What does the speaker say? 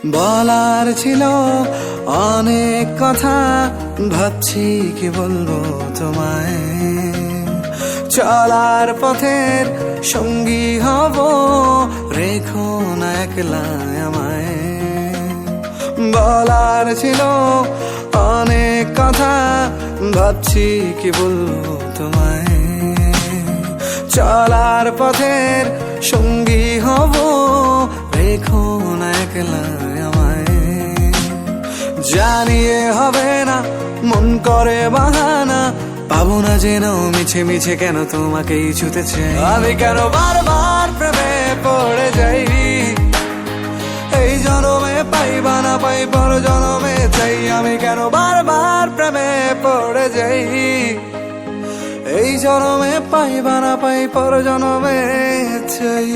বলার ছিল অনেক কথা, ভাবছি কি বলবো তোমায়। চলার পথের সঙ্গী হব, রেখো না একলা আমায়। বলার ছিল অনেক কথা, ভাবছি কি বলবো তোমায়। চলার পথের সঙ্গী হব, রেখো না একলা আমায়। জানিয়ে হবে না, মন করে বাহানা, পাবো না যেন মিছে মিছে কেন তোমাকেই ছুতে চাই। আমি কেন বারবার প্রেমে পড়ে যাই, এই জনমে পাইবা না পাই পর জনমে চাই। আমি কেন বারবার প্রেমে পড়ে যাই, এই জনমে পাইবা না পাই পর জনমে চাই।